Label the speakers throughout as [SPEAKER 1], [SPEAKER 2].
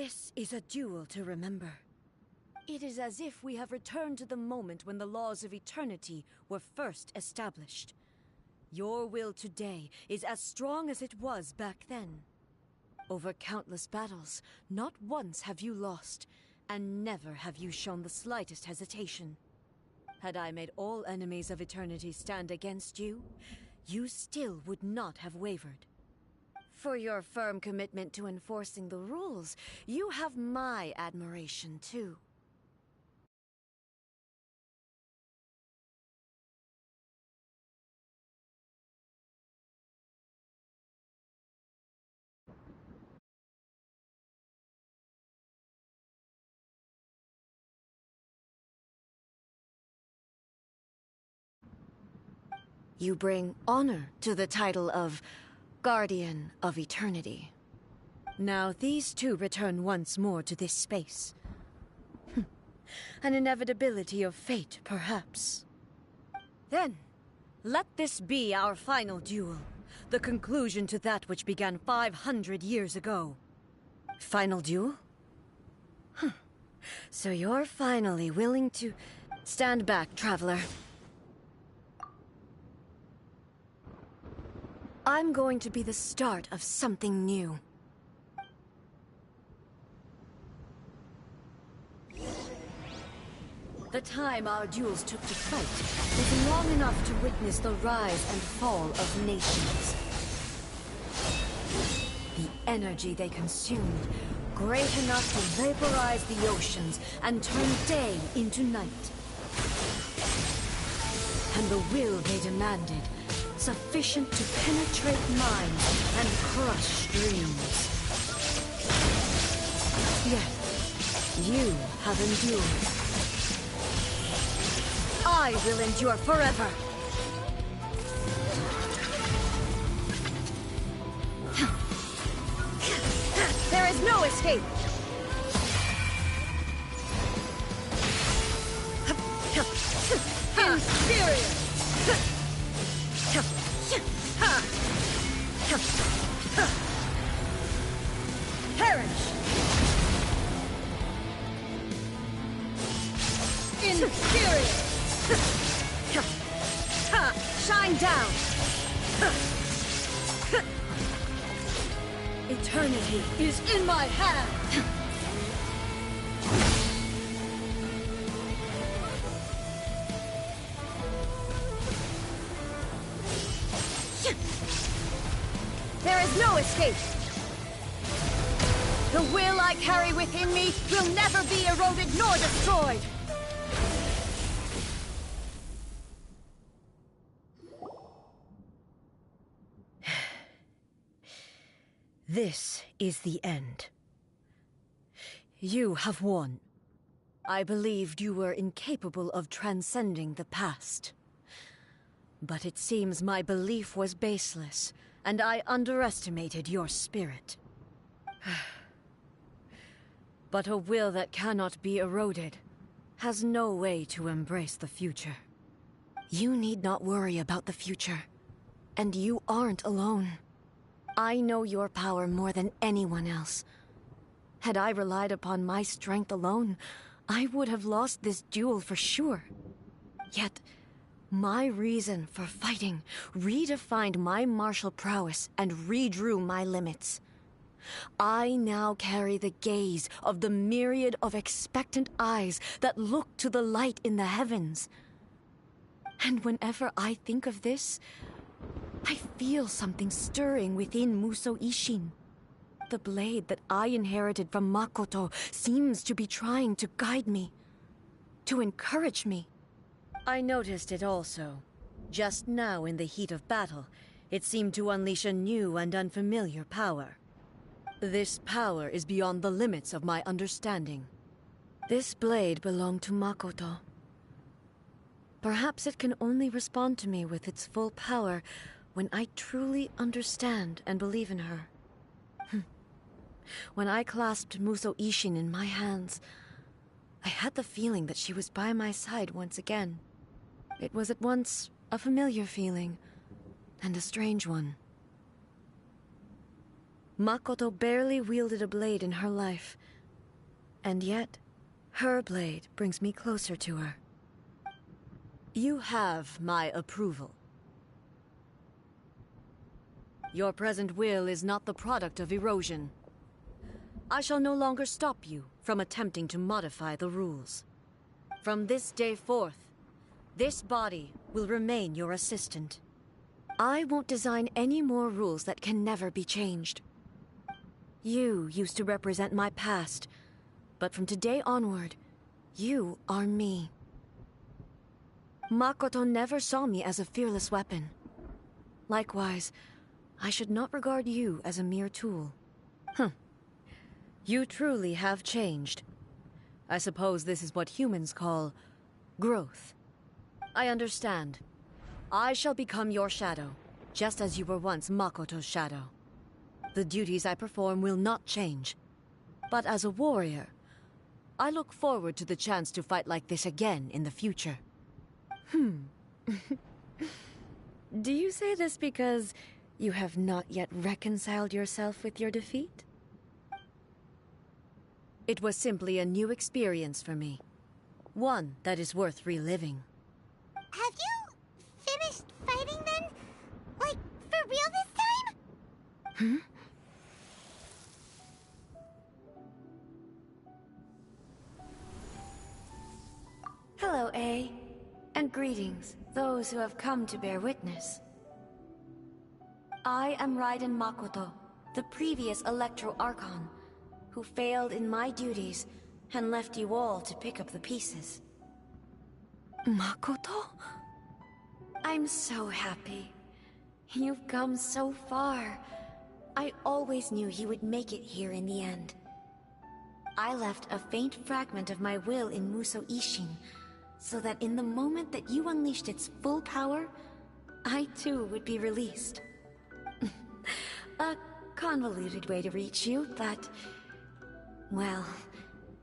[SPEAKER 1] This is a duel to remember. It is as if we have returned to the moment when the laws of eternity were first established. Your will today is as strong as it was back then. Over countless battles, not once have you lost, and never have you shown the slightest hesitation. Had I made all enemies of eternity stand against you, you still would not have wavered. For your firm commitment to enforcing the rules, you have my admiration too. You bring honor to the title of Guardian of Eternity. Now these two return once more to this space. An inevitability of fate, perhaps. Then, let this be our final duel. The conclusion to that which began 500 years ago. Final duel? So you're finally willing to... Stand back, traveler. I'm going to be the start of something new. The time our duels took to fight was long enough to witness the rise and fall of nations. The energy they consumed, great enough to vaporize the oceans and turn day into night. And the will they demanded, sufficient to penetrate minds and crush dreams. Yet, you have endured. I will endure forever! There is no escape! Inferior! Perish! Inferior! Shine down! Eternity is in my hand! There is no escape! The will I carry within me will never be eroded nor destroyed! This is the end. You have won. I believed you were incapable of transcending the past. But it seems my belief was baseless, and I underestimated your spirit. But a will that cannot be eroded has no way to embrace the future. You need not worry about the future, and you aren't alone. I know your power more than anyone else. Had I relied upon my strength alone, I would have lost this duel for sure. Yet, my reason for fighting redefined my martial prowess and redrew my limits. I now carry the gaze of the myriad of expectant eyes that look to the light in the heavens. And whenever I think of this, I feel something stirring within Musou Ishin. The blade that I inherited from Makoto seems to be trying to guide me, to encourage me. I noticed it also. Just now in the heat of battle, it seemed to unleash a new and unfamiliar power. This power is beyond the limits of my understanding. This blade belonged to Makoto. Perhaps it can only respond to me with its full power when I truly understand and believe in her. When I clasped Musou Ishin in my hands, I had the feeling that she was by my side once again. It was at once a familiar feeling and a strange one. Makoto barely wielded a blade in her life, And yet, her blade brings me closer to her. You have my approval. Your present will is not the product of erosion. I shall no longer stop you from attempting to modify the rules. From this day forth, this body will remain your assistant. I won't design any more rules that can never be changed. You used to represent my past, but from today onward, you are me. Makoto never saw me as a fearless weapon. Likewise, I should not regard you as a mere tool. You truly have changed. I suppose this is what humans call growth. I understand. I shall become your shadow, just as you were once Makoto's shadow. The duties I perform will not change. But as a warrior, I look forward to the chance to fight like this again in the future. Do you say this because you have not yet reconciled yourself with your defeat? It was simply a new experience for me. One that is worth reliving.
[SPEAKER 2] Have you finished fighting then? Like, for real this time?
[SPEAKER 1] Hello, A. And greetings, those who have come to bear witness. I am Raiden Makoto, the previous Electro Archon, who failed in my duties and left you all to pick up the pieces. Makoto? I'm so happy. You've come so far. I always knew you would make it here in the end. I left a faint fragment of my will in Muso Ishin, so that in the moment that you unleashed its full power, I too would be released. A convoluted way to reach you, but... well,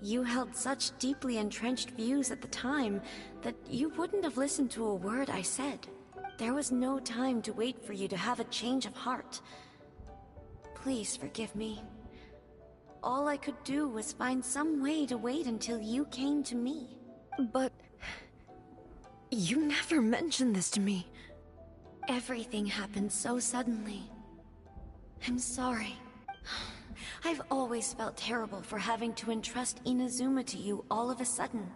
[SPEAKER 1] you held such deeply entrenched views at the time that you wouldn't have listened to a word I said. There was no time to wait for you to have a change of heart. Please forgive me. All I could do was find some way to wait until you came to me. But... you never mentioned this to me. Everything happened so suddenly. I'm sorry. I've always felt terrible for having to entrust Inazuma to you all of a sudden.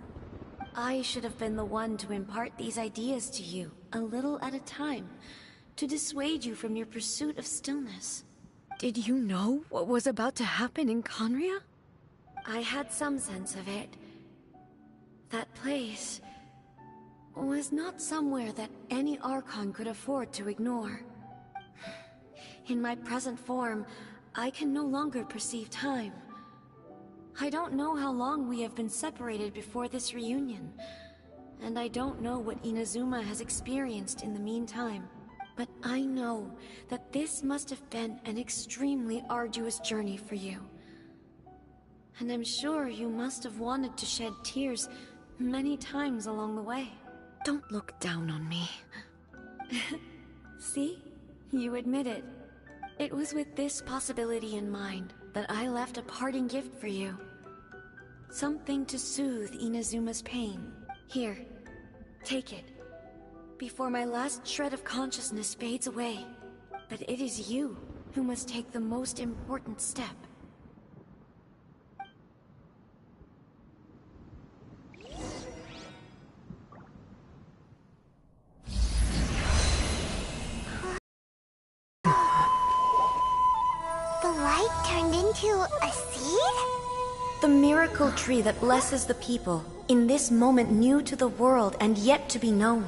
[SPEAKER 1] I should have been the one to impart these ideas to you, a little at a time, to dissuade you from your pursuit of stillness. Did you know what was about to happen in Conria? I had some sense of it. That place was not somewhere that any Archon could afford to ignore. In my present form, I can no longer perceive time. I don't know how long we have been separated before this reunion, and I don't know what Inazuma has experienced in the meantime. But I know that this must have been an extremely arduous journey for you. And I'm sure you must have wanted to shed tears many times along the way. Don't look down on me. See? You admit it. It was with this possibility in mind that I left a parting gift for you. Something to soothe Inazuma's pain. Here, take it. Before my last shred of consciousness fades away. But it is you who must take the most important step.
[SPEAKER 2] The light turned into a seed?
[SPEAKER 1] The miracle tree that blesses the people, in this moment new to the world and yet to be known.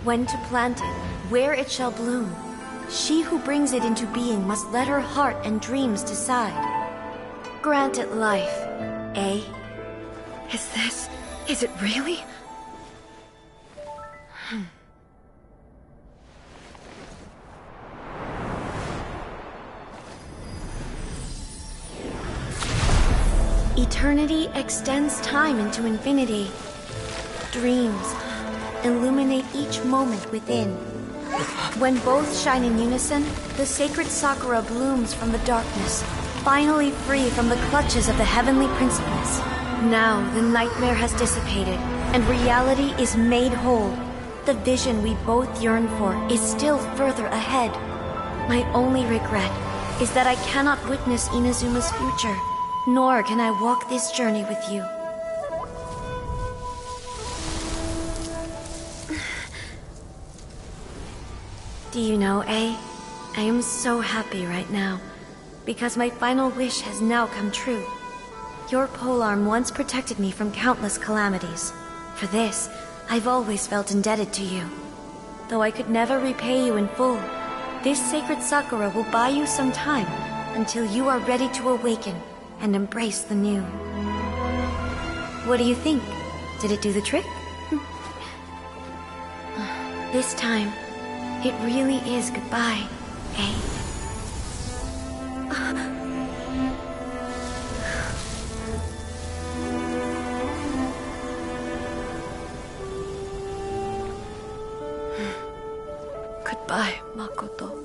[SPEAKER 1] When to plant it, where it shall bloom. She who brings it into being must let her heart and dreams decide. Grant it life, eh? Is it really? Eternity extends time into infinity. Dreams illuminate each moment within. When both shine in unison, the sacred Sakura blooms from the darkness, finally free from the clutches of the heavenly principles. Now the nightmare has dissipated, and reality is made whole. The vision we both yearn for is still further ahead. My only regret is that I cannot witness Inazuma's future, nor can I walk this journey with you. Do you know, I am so happy right now, because my final wish has now come true. Your polearm once protected me from countless calamities. For this, I've always felt indebted to you. Though I could never repay you in full, this sacred sakura will buy you some time until you are ready to awaken and embrace the new. What do you think? Did it do the trick? This time, it really is goodbye, eh? Goodbye, Makoto.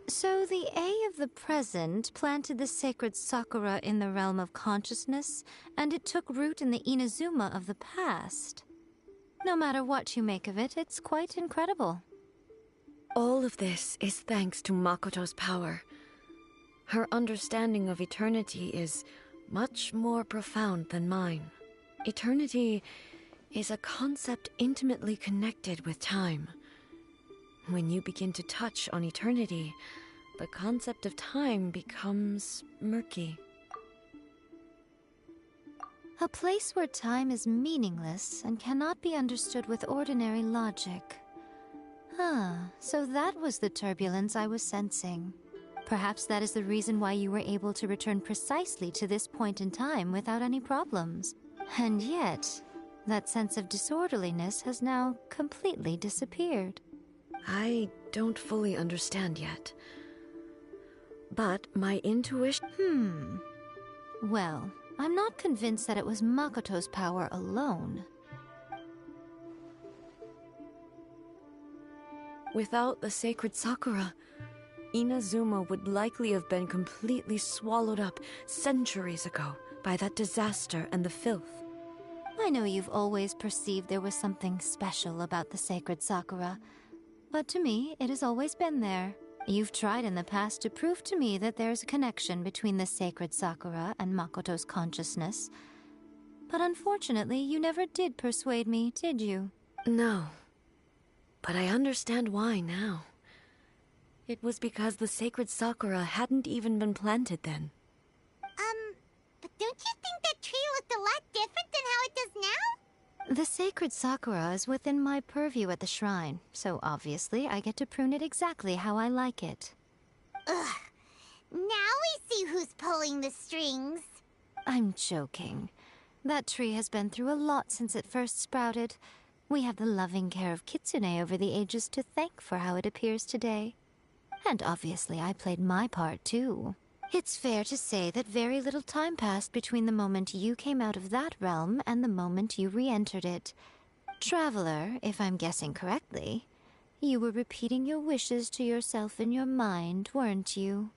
[SPEAKER 3] So the A of the present planted the sacred sakura in the realm of consciousness, and it took root in the Inazuma of the past. No matter what you make of it, it's quite incredible.
[SPEAKER 1] All of this is thanks to Makoto's power. Her understanding of eternity is much more profound than mine. Eternity is a concept intimately connected with time. When you begin to touch on eternity, the concept of time becomes murky.
[SPEAKER 3] A place where time is meaningless and cannot be understood with ordinary logic. So that was the turbulence I was sensing. Perhaps that is the reason why you were able to return precisely to this point in time without any problems. And yet, that sense of disorderliness has now completely disappeared.
[SPEAKER 1] I don't fully understand yet. But my intuition...
[SPEAKER 3] Well, I'm not convinced that it was Makoto's power alone.
[SPEAKER 1] Without the sacred sakura, Inazuma would likely have been completely swallowed up centuries ago by that disaster and the filth.
[SPEAKER 3] I know you've always perceived there was something special about the sacred sakura, but to me, it has always been there. You've tried in the past to prove to me that there's a connection between the sacred sakura and Makoto's consciousness. But unfortunately, you never did persuade me, did you?
[SPEAKER 1] No. But I understand why now. It was because the sacred sakura hadn't even been planted then.
[SPEAKER 2] But don't you think that tree looked a lot different than how it does now?
[SPEAKER 3] The sacred sakura is within my purview at the shrine, so obviously I get to prune it exactly how I like it.
[SPEAKER 2] Ugh. Now we see who's pulling the strings.
[SPEAKER 3] I'm joking. That tree has been through a lot since it first sprouted. We have the loving care of Kitsune over the ages to thank for how it appears today. And obviously I played my part too. It's fair to say that very little time passed between the moment you came out of that realm and the moment you re-entered it. Traveler, if I'm guessing correctly, you were repeating your wishes to yourself in your mind, weren't you?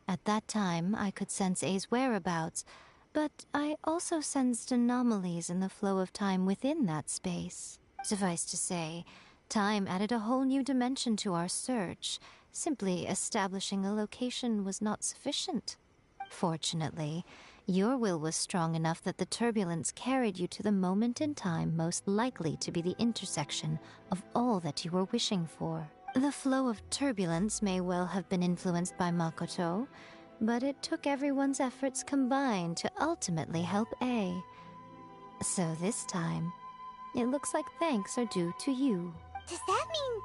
[SPEAKER 3] At that time, I could sense A's whereabouts, but I also sensed anomalies in the flow of time within that space. Suffice to say, time added a whole new dimension to our search. Simply establishing a location was not sufficient. Fortunately, your will was strong enough that the turbulence carried you to the moment in time most likely to be the intersection of all that you were wishing for. The flow of turbulence may well have been influenced by Makoto, but it took everyone's efforts combined to ultimately help A. So this time, it looks like thanks are due to you.
[SPEAKER 2] Does that mean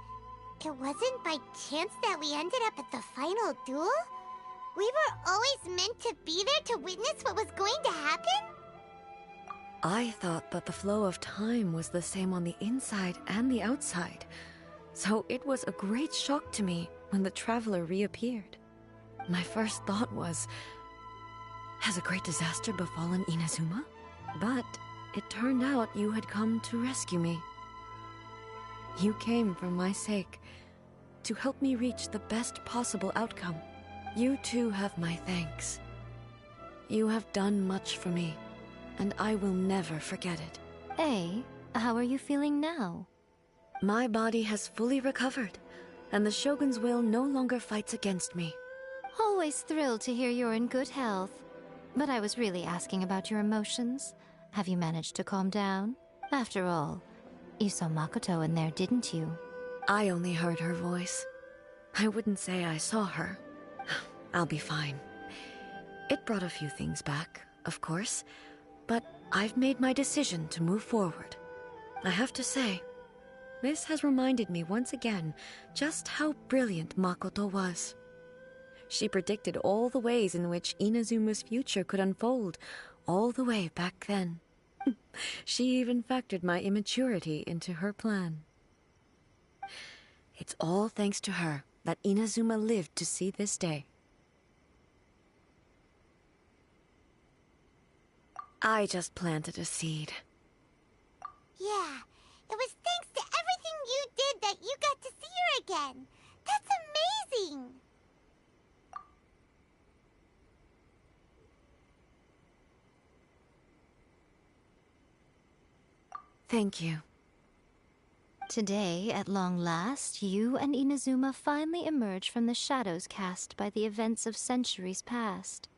[SPEAKER 2] it wasn't by chance that we ended up at the final duel? We were always meant to be there to witness what was going to happen?
[SPEAKER 1] I thought that the flow of time was the same on the inside and the outside, so it was a great shock to me when the traveler reappeared. My first thought was, has a great disaster befallen Inazuma? But it turned out you had come to rescue me. You came for my sake, to help me reach the best possible outcome. You too have my thanks. You have done much for me, and I will never forget it.
[SPEAKER 3] A, how are you feeling now?
[SPEAKER 1] My body has fully recovered, and the Shogun's will no longer fights against me.
[SPEAKER 3] Always thrilled to hear you're in good health. But I was really asking about your emotions. Have you managed to calm down? After all, you saw Makoto in there, didn't you?
[SPEAKER 1] I only heard her voice. I wouldn't say I saw her. I'll be fine. It brought a few things back, of course, but I've made my decision to move forward. I have to say, this has reminded me once again just how brilliant Makoto was. She predicted all the ways in which Inazuma's future could unfold, all the way back then. She even factored my immaturity into her plan. It's all thanks to her that Inazuma lived to see this day. I just planted a seed.
[SPEAKER 2] Yeah, it was thanks to everything you did that you got to see her again. That's amazing!
[SPEAKER 1] Thank you.
[SPEAKER 3] Today, at long last, you and Inazuma finally emerge from the shadows cast by the events of centuries past.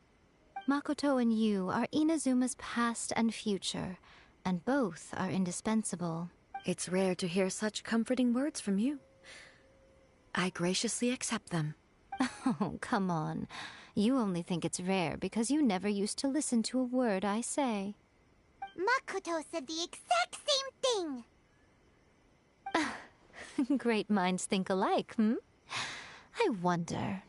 [SPEAKER 3] Makoto and you are Inazuma's past and future, and both are indispensable.
[SPEAKER 1] It's rare to hear such comforting words from you. I graciously accept them.
[SPEAKER 3] Oh, come on. You only think it's rare because you never used to listen to a word I say.
[SPEAKER 2] Makoto said the exact same thing!
[SPEAKER 3] Great minds think alike, hmm? I wonder,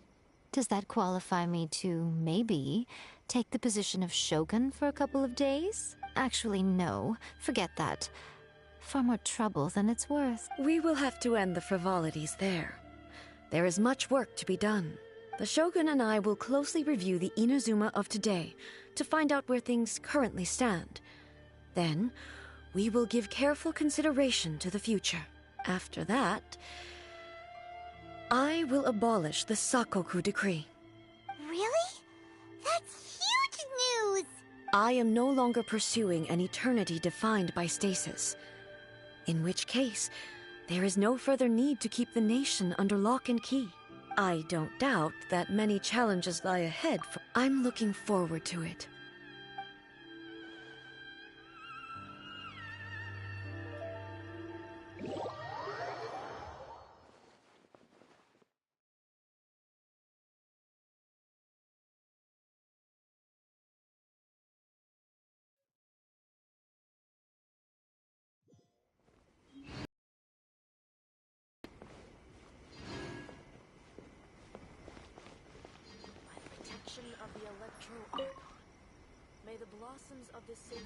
[SPEAKER 3] does that qualify me to, maybe, take the position of Shogun for a couple of days? Actually, no. Forget that. Far more trouble than it's worth.
[SPEAKER 1] We will have to end the frivolities there. There is much work to be done. The Shogun and I will closely review the Inazuma of today to find out where things currently stand. Then, we will give careful consideration to the future. After that, I will abolish the Sakoku decree.
[SPEAKER 2] Really? That's huge news!
[SPEAKER 1] I am no longer pursuing an eternity defined by stasis. In which case, there is no further need to keep the nation under lock and key. I don't doubt that many challenges lie ahead. I'm looking forward to it.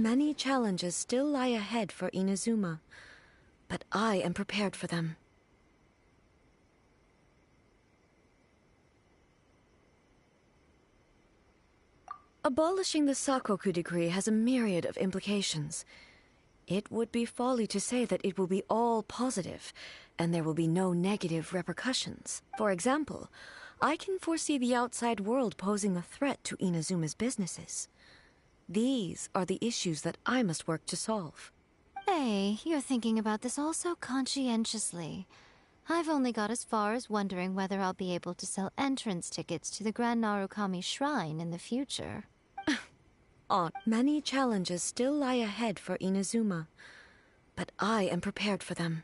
[SPEAKER 1] Many challenges still lie ahead for Inazuma, but I am prepared for them. Abolishing the Sakoku decree has a myriad of implications. It would be folly to say that it will be all positive, and there will be no negative repercussions. For example, I can foresee the outside world posing a threat to Inazuma's businesses. These are the issues that I must work to solve.
[SPEAKER 3] Hey, you're thinking about this all so conscientiously. I've only got as far as wondering whether I'll be able to sell entrance tickets to the Grand Narukami Shrine in the future.
[SPEAKER 1] Many challenges still lie ahead for Inazuma, but I am prepared for them.